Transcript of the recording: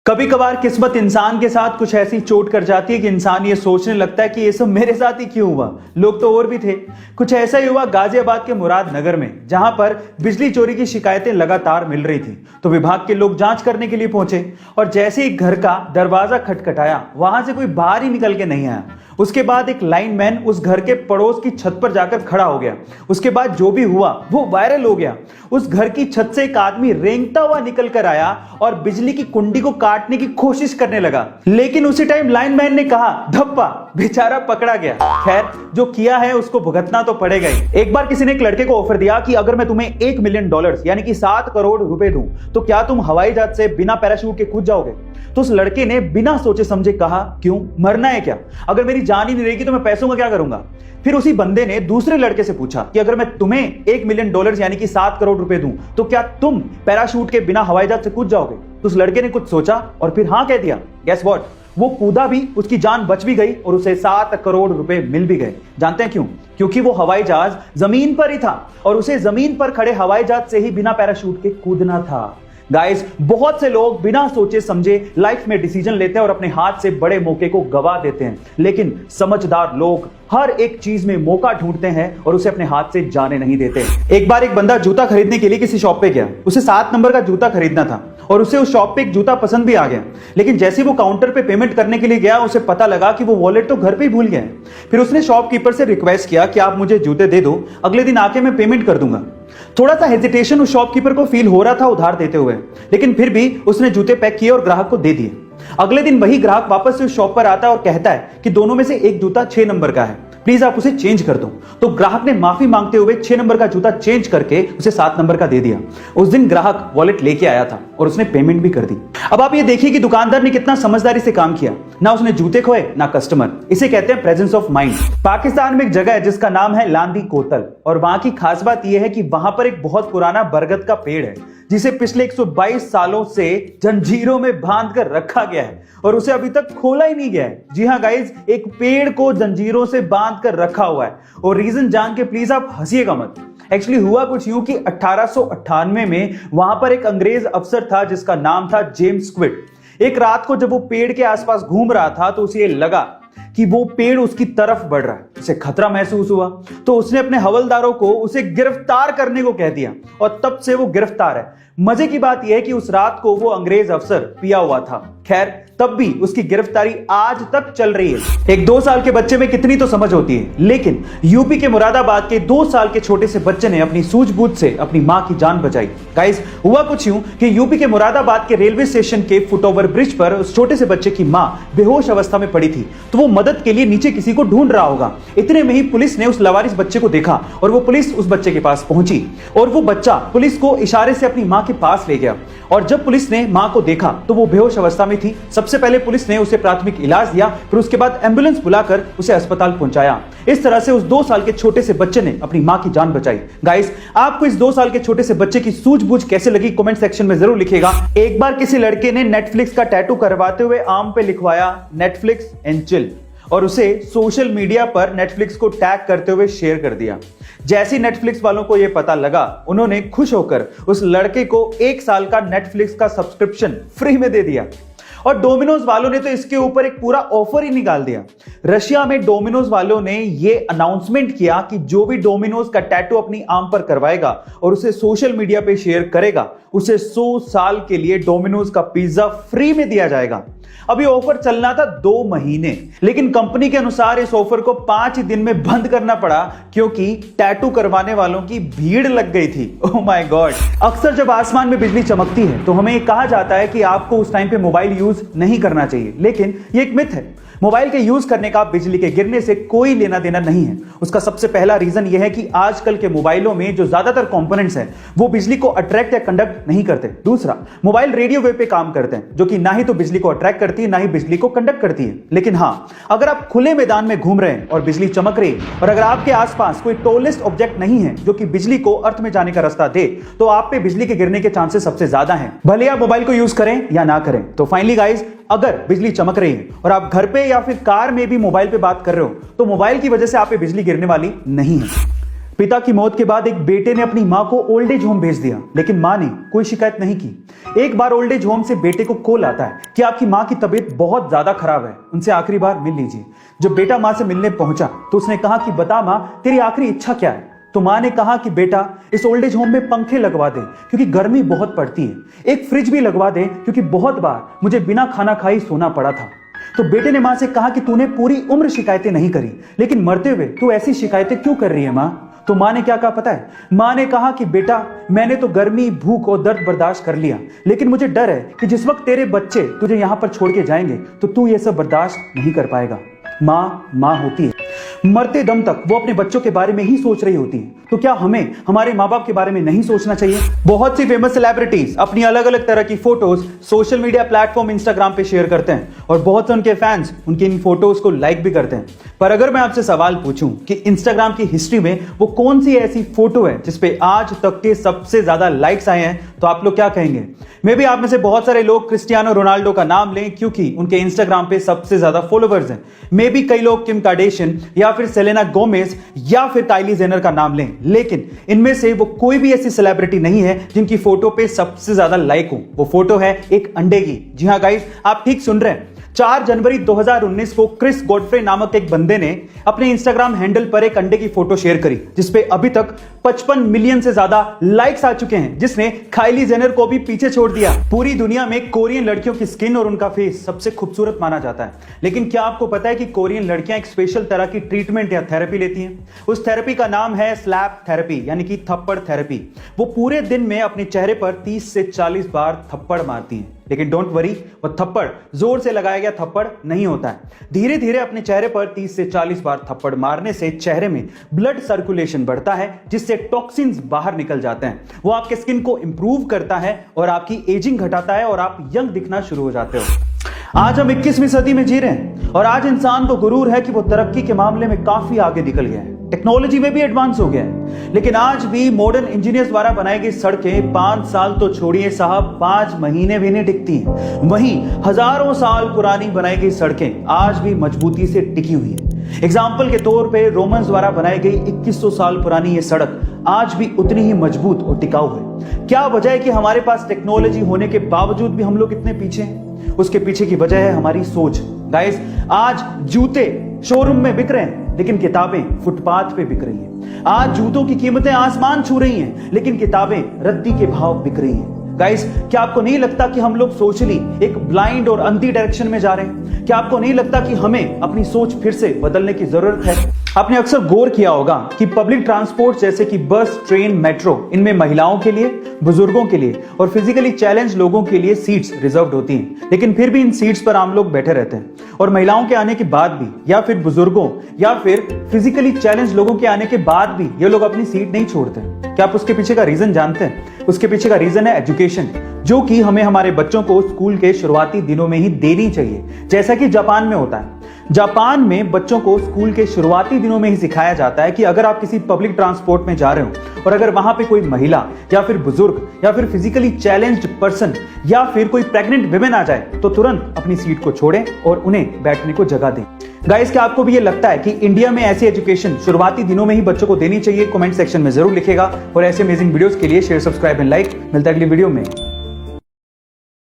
कभी कभार किस्मत इंसान के साथ कुछ ऐसी चोट कर जाती है कि इंसान ये सोचने लगता है कि ये सब मेरे साथ ही क्यों हुआ, लोग तो और भी थे। कुछ ऐसा ही हुआ गाजियाबाद के मुराद नगर में, जहां पर बिजली चोरी की शिकायतें लगातार मिल रही थी। तो विभाग के लोग जांच करने के लिए पहुंचे और जैसे ही घर का दरवाजा खटखटाया, वहां से कोई बाहर ही निकल के नहीं आया। उसके बाद एक लाइनमैन उस घर के पड़ोस की छत पर जाकर खड़ा हो गया। उसके बाद जो भी हुआ वो वायरल हो गया। उस घर की छत से एक आदमी रेंगता हुआ निकल कर आया और बिजली की कुंडी को काटने की कोशिश करने लगा, लेकिन उसी टाइम लाइनमैन ने कहा धप्पा, बेचारा पकड़ा गया। खैर, जो किया है उसको भुगतना तो पड़ेगा ही। एक बार किसी ने एक लड़के को ऑफर दिया कि अगर मैं तुम्हें $1 मिलियन यानी कि 7 करोड़ रुपए दूं तो क्या तुम हवाई जहाज से बिना पैराशूट के कूद जाओगे? तो उस लड़के ने बिना सोचे समझे कहा, क्यों, मरना है क्या? अगर मेरी जान ही नहीं रहेगी तो मैं पैसों का क्या करूंगा? फिर उसी बंदे ने दूसरे लड़के से पूछा कि अगर मैं तुम्हें $1 मिलियन यानी कि 7 करोड़ रुपए दूं तो क्या तुम पैराशूट के बिना हवाई जहाज से कूद जाओगे? तो उस लड़के ने कुछ सोचा और फिर हाँ कह दिया। गेस व्हाट, वो कूदा भी, उसकी जान बच भी गई और उसे 7 करोड़ रुपए मिल भी गए। जानते हैं क्यों? क्योंकि वो हवाई जहाज जमीन पर ही था और उसे जमीन पर खड़े हवाई जहाज से ही बिना पैराशूट के कूदना था। गाइस, बहुत से लोग बिना सोचे समझे लाइफ में डिसीजन लेते हैं और अपने हाथ से बड़े मौके को गवा देते हैं, लेकिन समझदार लोग हर एक चीज में मौका ढूंढते हैं और उसे अपने हाथ से जाने नहीं देते। एक बार एक बंदा जूता खरीदने के लिए किसी शॉप पे गया। उसे 7 नंबर का जूता खरीदना था और उसे उस शॉप पे एक जूता पसंद भी आ गया, लेकिन जैसे वो काउंटर पे पेमेंट करने के लिए गया, उसे पता लगा कि वो वॉलेट तो घर पे ही भूल गया है। फिर उसने शॉपकीपर से रिक्वेस्ट किया कि आप मुझे जूते दे दो, अगले दिन आके मैं पेमेंट कर दूंगा। थोड़ा सा हेजिटेशन उस शॉपकीपर को फील हो रहा था उधार देते हुए, लेकिन फिर भी उसने जूते पैक किए और ग्राहक को दे दिए। अगले दिन वही ग्राहक वापस से उस शॉप पर आता है और कहता है कि दोनों में से एक जूता 6 नंबर का है, प्लीज आप उसे चेंज कर दो। तो ग्राहक ने माफी मांगते हुए 6 नंबर का जूता चेंज करके उसे 7 नंबर का दे दिया। उस दिन ग्राहक वॉलेट लेके आया था और उसने पेमेंट भी कर दी। अब आप ये देखिए कि दुकानदार ने कितना समझदारी से काम किया, ना उसने जूते खोए ना कस्टमर। इसे कहते हैं प्रेजेंस ऑफ माइंड। पाकिस्तान में एक जगह है जिसका नाम है लांदी कोतल, और वहां की खास बात यह है कि वहां पर एक बहुत पुराना बरगद का पेड़ है जिसे पिछले 122 सालों से जंजीरों में बांध कर रखा गया है और उसे अभी तक खोला ही नहीं गया है। जी हाँ गाइज, एक पेड़ को जंजीरों से बांध कर रखा हुआ है, और रीजन जान के प्लीज आप हंसिएगा मत। एक्चुअली हुआ कुछ यूं कि 1898 में वहां पर एक अंग्रेज अफसर था जिसका नाम था जेम्स क्विड। एक रात को जब वो पेड़ के आसपास घूम रहा था तो उसे लगा कि वो पेड़ उसकी तरफ बढ़ रहा है। उसे खतरा महसूस हुआ तो उसने अपने हवलदारों को उसे गिरफ्तार करने को कह दिया और तब से वो गिरफ्तार है। मजे की बात यह है कि उस रात को वो अंग्रेज अफसर पिया हुआ था। खैर, तब भी उसकी गिरफ्तारी आज तक चल रही है। एक 2 साल के बच्चे में कितनी तो समझ होती है, लेकिन यूपी के मुरादाबाद के 2 साल के छोटे से बच्चे ने अपनी सूझबूझ से अपनी मां की जान बचाई। गाइस, हुआ कुछ यूं कि यूपी के मुरादाबाद के रेलवे स्टेशन के फुटओवर ब्रिज पर उस छोटे से बच्चे की मां बेहोश अवस्था में पड़ी थी, तो वो मदद के लिए नीचे किसी को ढूंढ रहा होगा। इतने में ही पुलिस ने उस लवारिस बच्चे को देखा और वो पुलिस उस बच्चे के पास पहुंची और वो बच्चा पुलिस को इशारे से अपनी मां के पास ले गया। और जब पुलिस ने मां को देखा तो वो बेहोश अवस्था में थी। सबसे पहले पुलिस ने उसे प्राथमिक इलाज दिया, फिर उसके बाद एम्बुलेंस बुलाकर उसे अस्पताल पहुंचाया। इस तरह से उस 2 साल के छोटे से बच्चे ने अपनी मां की जान बचाई। गाइस, आपको इस 2 साल के छोटे से बच्चे की सूझबूझ कैसे लगी कमेंट सेक्शन में जरूर लिखिएगा। एक बार किसी लड़के ने नेटफ्लिक्स का टैटू करवाते हुए आर्म पे लिखवाया नेटफ्लिक्स एंड चिल और उसे सोशल मीडिया पर नेटफ्लिक्स को टैग करते हुए शेयर कर दिया। जैसे नेटफ्लिक्स वालों को यह पता लगा, उन्होंने खुश होकर उस लड़के को 1 साल का नेटफ्लिक्स का सब्सक्रिप्शन फ्री में दे दिया। और डोमिनोज वालों ने तो इसके ऊपर एक पूरा ऑफर ही निकाल दिया। रशिया में डोमिनोज वालों ने यह अनाउंसमेंट किया कि जो भी डोमिनोज का टैटू अपनी आर्म पर करवाएगा और उसे सोशल मीडिया पे शेयर करेगा, उसे 100 साल के लिए डोमिनोज का पिज्जा फ्री में दिया जाएगा। अब ये ऑफर चलना था 2 महीने, लेकिन कंपनी के अनुसार इस ऑफर को 5 ही दिन में बंद करना पड़ा क्योंकि टैटू करवाने वालों की भीड़ लग गई थी। Oh my God. अक्सर जब आसमान में बिजली चमकती है तो हमें कहा जाता है कि आपको उस टाइम पे मोबाइल यूज नहीं करना चाहिए, लेकिन ये एक मिथ है। मोबाइल के यूज करने का बिजली के गिरने से कोई लेना देना नहीं है। उसका सबसे पहला रीजन यह है कि आजकल के मोबाइलों में जो ज्यादातर कंपोनेंट्स हैं वो बिजली को अट्रैक्ट या कंडक्ट नहीं करते। दूसरा, मोबाइल रेडियो वेव पे काम करते हैं, जो कि ना ही तो बिजली को अट्रैक्ट करती है ना ही बिजली को कंडक्ट करती है। लेकिन हां, अगर आप खुले मैदान में घूम रहे हैं और बिजली चमक रही है और अगर आपके आसपास कोई टॉलेस्ट ऑब्जेक्ट नहीं है जो कि बिजली को अर्थ में जाने का रास्ता दे, तो आप पे बिजली के गिरने के चांसेस सबसे ज्यादा हैं, भले आप मोबाइल को यूज करें या ना करें। तो फाइनली गाइज, अगर बिजली चमक रही है और आप घर पे या फिर कार में भी मोबाइल पे बात कर रहे हो तो मोबाइल की वजह से आप पे बिजली गिरने वाली नहीं है। पिता की मौत के बाद एक बेटे ने अपनी मां को ओल्ड एज होम भेज दिया, लेकिन मां ने कोई शिकायत नहीं की। एक बार ओल्ड एज होम से बेटे को कॉल आता है कि आपकी मां की तबीयत बहुत ज्यादा खराब है, उनसे आखिरी बार मिल लीजिए। जब बेटा मां से मिलने पहुंचा तो उसने कहा कि बता मां, तेरी आखिरी इच्छा क्या है? तो मां ने कहा कि बेटा, इस ओल्ड एज होम में पंखे लगवा दे क्योंकि गर्मी बहुत पड़ती है। एक फ्रिज भी लगवा दे क्योंकि बहुत बार मुझे बिना खाना खाए सोना पड़ा था। तो बेटे ने मां से कहा कि तूने पूरी उम्र शिकायतें नहीं करी, लेकिन मरते हुए तू ऐसी शिकायतें क्यों कर रही है मां? तो मां ने क्या कहा पता है? मां ने कहा कि बेटा, मैंने तो गर्मी, भूख और दर्द बर्दाश्त कर लिया, लेकिन मुझे डर है कि जिस वक्त तेरे बच्चे तुझे यहां पर छोड़ के जाएंगे तो तू ये सब बर्दाश्त नहीं कर पाएगा। मां होती है, मरते दम तक वो अपने बच्चों के बारे में ही सोच रही होती है। तो क्या हमें हमारे माँ बाप के बारे में नहीं सोचना चाहिए? बहुत सी फेमस सेलिब्रिटीज अपनी अलग अलग तरह की photos social media platform Instagram पे शेयर करते हैं और बहुत से उनके फैंस उनकी इन फोटोज को लाइक भी करते हैं। पर अगर मैं आपसे सवाल पूछूं कि इंस्टाग्राम की हिस्ट्री में वो कौन सी ऐसी फोटो है जिसपे आज तक के सबसे ज्यादा लाइक्स आए हैं, तो आप लोग क्या कहेंगे? मे भी आप में से बहुत सारे लोग क्रिस्टियानो रोनाल्डो का नाम लें क्योंकि उनके इंस्टाग्राम पे सबसे ज्यादा फॉलोवर्स हैं। मे भी कई लोग किम कार्डेशियन या फिर सेलेना गोमेज या फिर काइली जेनर का नाम लें, लेकिन इनमें से वो कोई भी ऐसी सेलिब्रिटी नहीं है जिनकी फोटो पे सबसे ज्यादा लाइक हो। वो फोटो है एक अंडे की। जी हां गाइस, आप ठीक सुन रहे हैं। 4 जनवरी 2019 को क्रिस गॉडफ्रे नामक एक बंदे ने अपने इंस्टाग्राम हैंडल पर एक अंडे की फोटो शेयर करी जिसपे अभी तक 55 मिलियन से ज्यादा लाइक्स आ चुके हैं, जिसने काइली जेनर को भी पीछे छोड़ दिया। पूरी दुनिया में कोरियन लड़कियों की स्किन और उनका फेस सबसे खूबसूरत माना जाता है, लेकिन क्या आपको पता है कि कोरियन लड़कियां एक स्पेशल तरह की ट्रीटमेंट या थेरेपी लेती हैं? उस थेरेपी का नाम है स्लैप थेरेपी, यानी कि थप्पड़ थेरेपी। वो पूरे दिन में अपने चेहरे पर 30 से 40 बार थप्पड़ मारती हैं, लेकिन डोंट वरी, वो थप्पड़ जोर से लगाया गया थप्पड़ नहीं होता है। धीरे धीरे अपने चेहरे पर 30 से 40 बार थप्पड़ मारने से चेहरे में ब्लड सर्कुलेशन बढ़ता है, जिससे टॉक्सिन्स बाहर निकल जाते हैं। वो आपके स्किन को इंप्रूव करता है और आपकी एजिंग घटाता है और आप यंग दिखना शुरू हो जाते हो। आज हम 21वीं सदी में जी रहे हैं और आज इंसान को गुरूर है कि वो तरक्की के मामले में काफी आगे निकल गया है, टेक्नोलॉजी में भी एडवांस हो गया है, लेकिन आज भी मॉडर्न इंजीनियर्स द्वारा बनाई गई सड़कें 5 साल तो छोड़िए साहब, 5 महीने भी नहीं टिकती हैं। वहीं हजारों साल पुरानी बनाई गई सड़कें आज भी मजबूती से टिकी हुई हैं। एग्जाम्पल के तौर पे रोमन्स द्वारा बनाई गई 2100 साल पुरानी ये सड़क आज भी उतनी ही मजबूत और टिकाऊ है। क्या वजह है कि हमारे पास टेक्नोलॉजी होने के बावजूद भी हम लोग इतने पीछे हैं? उसके पीछे की वजह है हमारी सोच। गाइस, आज जूते शोरूम में बिक रहे हैं, लेकिन किताबें फुटपाथ पे बिक रही हैं। आज जूतों की कीमतें आसमान छू रही हैं, लेकिन किताबें रद्दी के भाव बिक रही हैं। गाइस, क्या आपको नहीं लगता कि हम लोग सोशली एक ब्लाइंड और अंधी डायरेक्शन में जा रहे हैं? क्या आपको नहीं लगता कि हमें अपनी सोच फिर से बदलने की जरूरत है? आपने अक्सर गौर किया होगा कि पब्लिक ट्रांसपोर्ट जैसे कि बस, ट्रेन, मेट्रो, इनमें महिलाओं के लिए, बुजुर्गों के लिए और फिजिकली चैलेंज लोगों के लिए सीट्स रिजर्व्ड होती हैं, लेकिन फिर भी इन सीट्स पर आम लोग बैठे रहते हैं। और महिलाओं के आने के बाद भी, या फिर बुजुर्गों या फिर फिजिकली चैलेंज लोगों के आने के बाद भी ये लोग अपनी सीट नहीं छोड़ते। क्या आप उसके पीछे का रीजन जानते हैं? उसके पीछे का रीजन है एजुकेशन, जो कि हमें हमारे बच्चों को स्कूल के शुरुआती दिनों में ही देनी चाहिए, जैसा कि जापान में होता है। जापान में बच्चों को स्कूल के शुरुआती दिनों में ही सिखाया जाता है कि अगर आप किसी पब्लिक ट्रांसपोर्ट में जा रहे हो और अगर वहां पे कोई महिला या फिर बुजुर्ग या फिर फिजिकली चैलेंज्ड पर्सन या फिर कोई प्रेग्नेंट विमेन आ जाए तो तुरंत अपनी सीट को छोड़ें और उन्हें बैठने को जगह दें। गाइस, क्या आपको भी ये लगता है कि इंडिया में ऐसी एजुकेशन शुरुआती दिनों में ही बच्चों को देनी चाहिए? कमेंट सेक्शन में जरूर लिखेगा और ऐसे अमेजिंग वीडियोस के लिए शेयर, सब्सक्राइब एंड लाइक। मिलता है अगली वीडियो में।